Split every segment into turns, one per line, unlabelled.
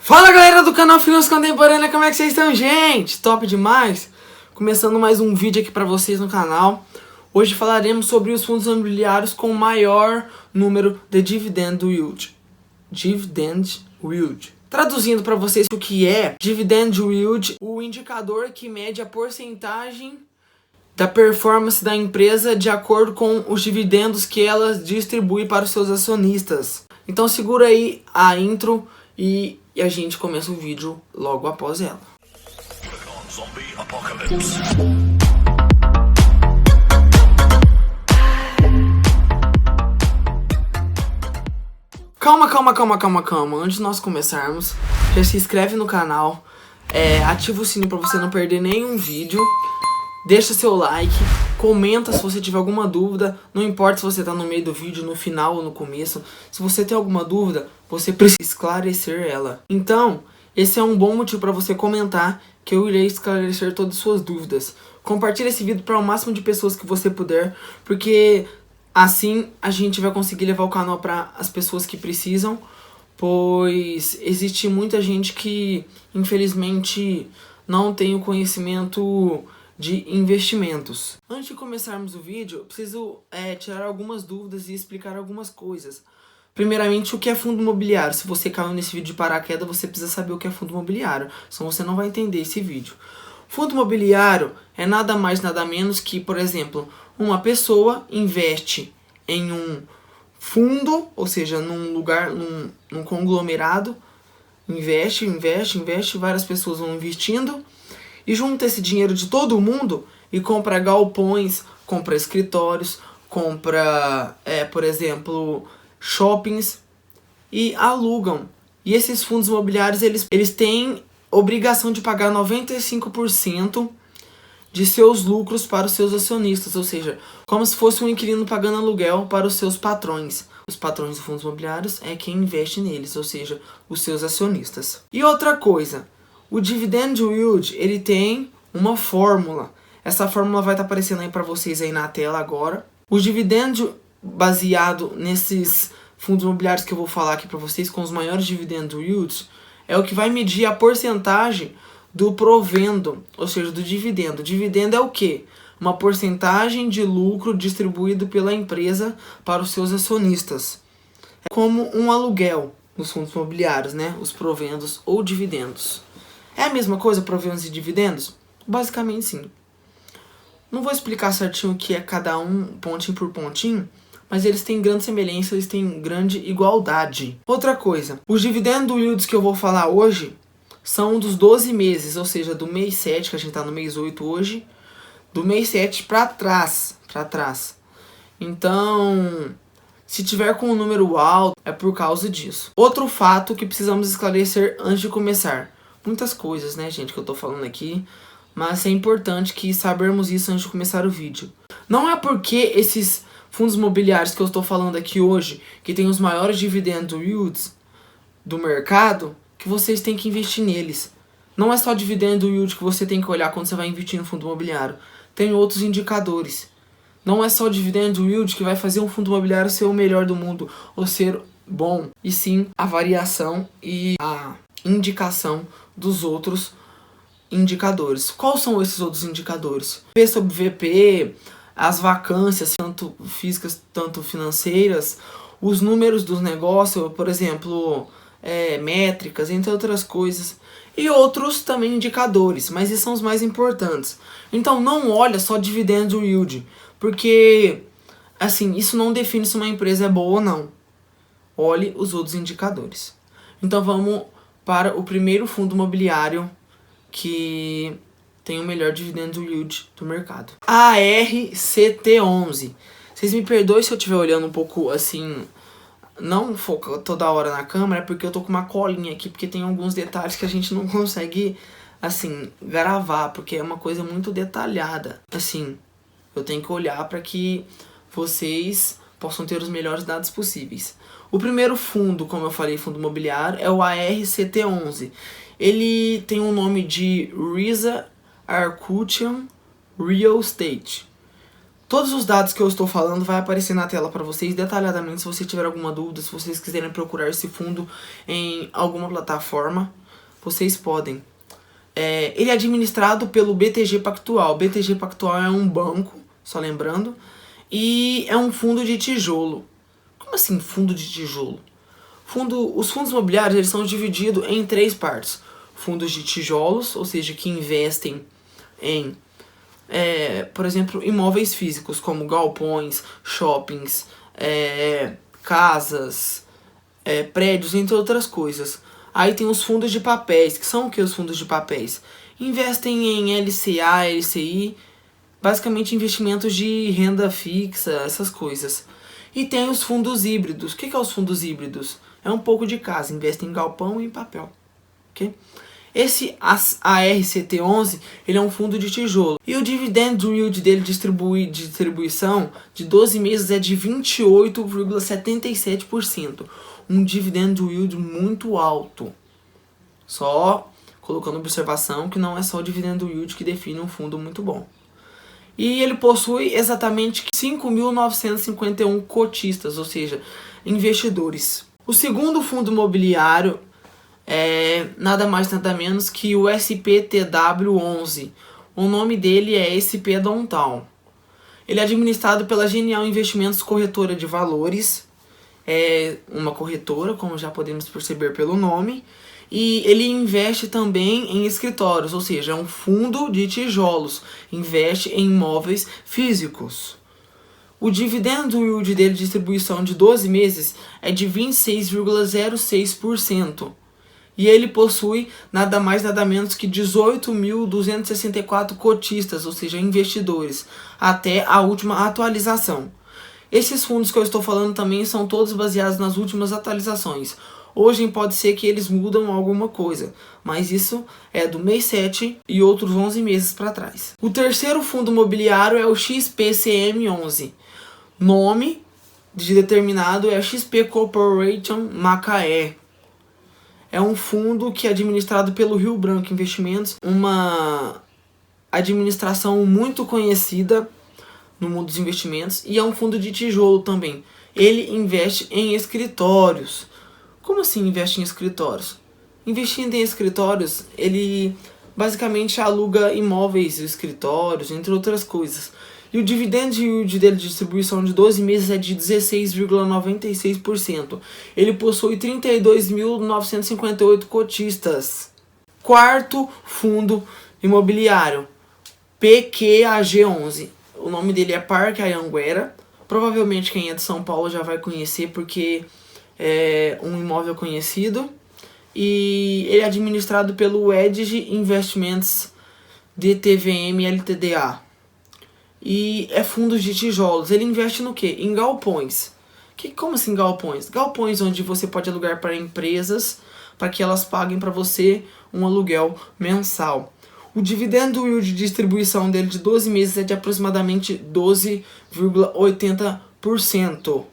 Fala galera do canal Finanças Contemporâneas, como é que vocês estão, gente? Top demais! Começando mais um vídeo aqui pra vocês no canal. Hoje falaremos sobre os fundos imobiliários com maior número de dividend yield. Dividend yield. Traduzindo para vocês o que é dividend yield, o indicador que mede a porcentagem da performance da empresa de acordo com os dividendos que ela distribui para os seus acionistas. Então segura aí a intro e a gente começa o vídeo logo após ela. Calma. Antes de nós começarmos, já se inscreve no canal, ativa o sininho para você não perder nenhum vídeo. Deixa seu like, comenta se você tiver alguma dúvida, não importa se você tá no meio do vídeo, no final ou no começo. Se você tem alguma dúvida, você precisa esclarecer ela. Então, esse é um bom motivo para você comentar, que eu irei esclarecer todas as suas dúvidas. Compartilhe esse vídeo para o máximo de pessoas que você puder, porque assim a gente vai conseguir levar o canal para as pessoas que precisam, pois existe muita gente que infelizmente não tem o conhecimento de investimentos. Antes de começarmos o vídeo, eu preciso tirar algumas dúvidas e explicar algumas coisas. Primeiramente, o que é fundo imobiliário? Se você caiu nesse vídeo de paraquedas, você precisa saber o que é fundo imobiliário, senão você não vai entender esse vídeo. Fundo imobiliário é nada mais nada menos que, por exemplo, uma pessoa investe em um fundo, ou seja, num lugar, num conglomerado, investe, várias pessoas vão investindo, e junta esse dinheiro de todo mundo e compra galpões, compra escritórios, compra, por exemplo, shoppings e alugam. E esses fundos imobiliários, eles têm obrigação de pagar 95% de seus lucros para os seus acionistas, ou seja, como se fosse um inquilino pagando aluguel para os seus patrões. Os patrões dos fundos imobiliários é quem investe neles, ou seja, os seus acionistas. E outra coisa, o dividend yield, ele tem uma fórmula. Essa fórmula vai estar aparecendo aí para vocês aí na tela agora. O dividend baseado nesses fundos imobiliários que eu vou falar aqui para vocês, com os maiores dividend yields, é o que vai medir a porcentagem do provendo, ou seja, do dividendo. Dividendo é o quê? Uma porcentagem de lucro distribuído pela empresa para os seus acionistas. É como um aluguel nos fundos imobiliários, né? Os provendos ou dividendos. É a mesma coisa, provendos e dividendos? Basicamente sim. Não vou explicar certinho o que é cada um, pontinho por pontinho, mas eles têm grande semelhança, eles têm grande igualdade. Outra coisa, os dividend yields que eu vou falar hoje são dos 12 meses, ou seja, do mês 7, que a gente tá no mês 8 hoje, do mês 7 para trás. Então, se tiver com um número alto, é por causa disso. Outro fato que precisamos esclarecer antes de começar. Muitas coisas, né, gente, que eu tô falando aqui, mas é importante que sabermos isso antes de começar o vídeo. Não é porque esses fundos imobiliários que eu estou falando aqui hoje, que tem os maiores dividend yields do mercado, que vocês têm que investir neles. Não é só dividend yield que você tem que olhar quando você vai investir no fundo imobiliário. Tem outros indicadores. Não é só dividend yield que vai fazer um fundo imobiliário ser o melhor do mundo, ou ser bom, e sim a variação e a indicação dos outros indicadores. Quais são esses outros indicadores? P sobre VP, as vacâncias, tanto físicas, tanto financeiras, os números dos negócios, por exemplo, métricas, entre outras coisas. E outros também indicadores, mas esses são os mais importantes. Então não olha só dividend yield, porque assim, isso não define se uma empresa é boa ou não. Olhe os outros indicadores. Então vamos para o primeiro fundo imobiliário que tem o melhor dividend yield do mercado. ARCT11. Vocês me perdoem se eu estiver olhando um pouco assim, não foca toda hora na câmera, porque eu tô com uma colinha aqui, porque tem alguns detalhes que a gente não consegue, assim, gravar, porque é uma coisa muito detalhada. Assim, eu tenho que olhar para que vocês possam ter os melhores dados possíveis. O primeiro fundo, como eu falei, fundo imobiliário, é o ARCT11. Ele tem o nome de Risa Arcutian Real Estate. Todos os dados que eu estou falando vai aparecer na tela para vocês detalhadamente. Se você tiver alguma dúvida, se vocês quiserem procurar esse fundo em alguma plataforma, vocês podem. Ele é administrado pelo BTG Pactual. BTG Pactual é um banco, só lembrando, e é um fundo de tijolo. Como assim fundo de tijolo? Os fundos imobiliários eles são divididos em 3 partes. Fundos de tijolos, ou seja, que investem em, por exemplo, imóveis físicos, como galpões, shoppings, casas, prédios, entre outras coisas. Aí tem os fundos de papéis, que são o que os fundos de papéis? Investem em LCA, LCI, basicamente investimentos de renda fixa, essas coisas. E tem os fundos híbridos. O que é os fundos híbridos? É um pouco de casa, investe em galpão e em papel. Okay? Esse ARCT11, ele é um fundo de tijolo. E o dividend yield dele de distribuição de 12 meses é de 28,77%. Um dividend yield muito alto. Só colocando observação que não é só o dividend yield que define um fundo muito bom. E ele possui exatamente 5.951 cotistas, ou seja, investidores. O segundo fundo imobiliário é nada mais nada menos que o SPTW11. O nome dele é SP Downtown. Ele é administrado pela Genial Investimentos Corretora de Valores. É uma corretora, como já podemos perceber pelo nome. E ele investe também em escritórios, ou seja, é um fundo de tijolos. Investe em imóveis físicos. O dividend yield dele de distribuição de 12 meses é de 26,06%. E ele possui nada mais nada menos que 18.264 cotistas, ou seja, investidores, até a última atualização. Esses fundos que eu estou falando também são todos baseados nas últimas atualizações. Hoje pode ser que eles mudam alguma coisa, mas isso é do mês 7 e outros 11 meses para trás. O terceiro fundo imobiliário é o XPCM11. Nome de determinado é XP Corporation Macaé. É um fundo que é administrado pelo Rio Branco Investimentos, uma administração muito conhecida no mundo dos investimentos, e é um fundo de tijolo também. Ele investe em escritórios. Como assim investe em escritórios? Investindo em escritórios, ele basicamente aluga imóveis, escritórios, entre outras coisas. E o dividend yield dele de distribuição de 12 meses é de 16,96%. Ele possui 32.958 cotistas. Quarto fundo imobiliário, PQAG11. O nome dele é Parque Anhanguera. Provavelmente quem é de São Paulo já vai conhecer porque é um imóvel conhecido. E ele é administrado pelo Edge Investments DTVM Ltda. E é fundos de tijolos. Ele investe no quê? Em galpões. Como assim galpões? Galpões onde você pode alugar para empresas, para que elas paguem para você um aluguel mensal. O dividend yield de distribuição dele de 12 meses é de aproximadamente 12,80%.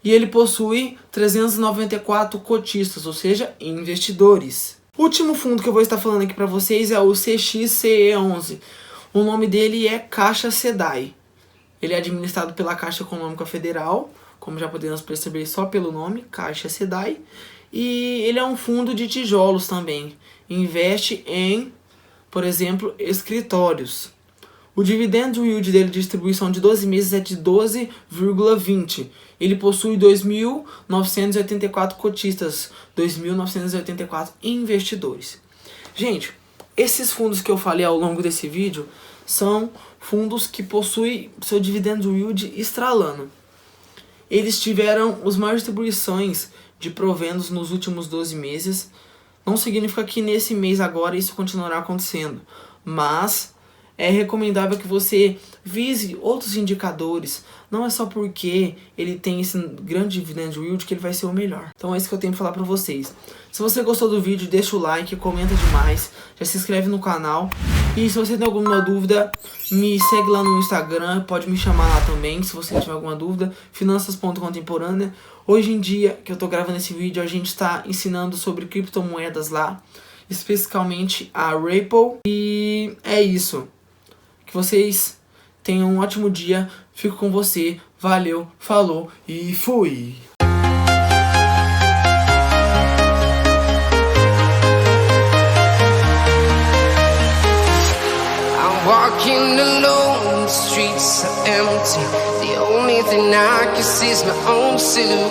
E ele possui 394 cotistas, ou seja, investidores. O último fundo que eu vou estar falando aqui para vocês é o CXCE11. O nome dele é Caixa SEDAI. Ele é administrado pela Caixa Econômica Federal, como já podemos perceber só pelo nome, Caixa SEDAI. E ele é um fundo de tijolos também. Investe em, por exemplo, escritórios. O dividend yield dele de distribuição de 12 meses é de 12,20%. Ele possui 2.984 cotistas, 2.984 investidores. Gente, esses fundos que eu falei ao longo desse vídeo são fundos que possuem seu dividend yield estralando. Eles tiveram as maiores distribuições de proventos nos últimos 12 meses. Não significa que nesse mês agora isso continuará acontecendo, mas é recomendável que você vise outros indicadores. Não é só porque ele tem esse grande dividend yield que ele vai ser o melhor. Então é isso que eu tenho para falar para vocês. Se você gostou do vídeo, deixa o like, comenta demais, já se inscreve no canal. E se você tem alguma dúvida, me segue lá no Instagram, pode me chamar lá também, se você tiver alguma dúvida. Finanças.contemporânea. Hoje em dia, que eu tô gravando esse vídeo, a gente está ensinando sobre criptomoedas lá, especificamente a Ripple. E é isso. Que vocês Tenha um ótimo dia. Fico com você. Valeu, falou e fui!
Walking alone, the streets are empty. The only thing I can see is my own silhouette.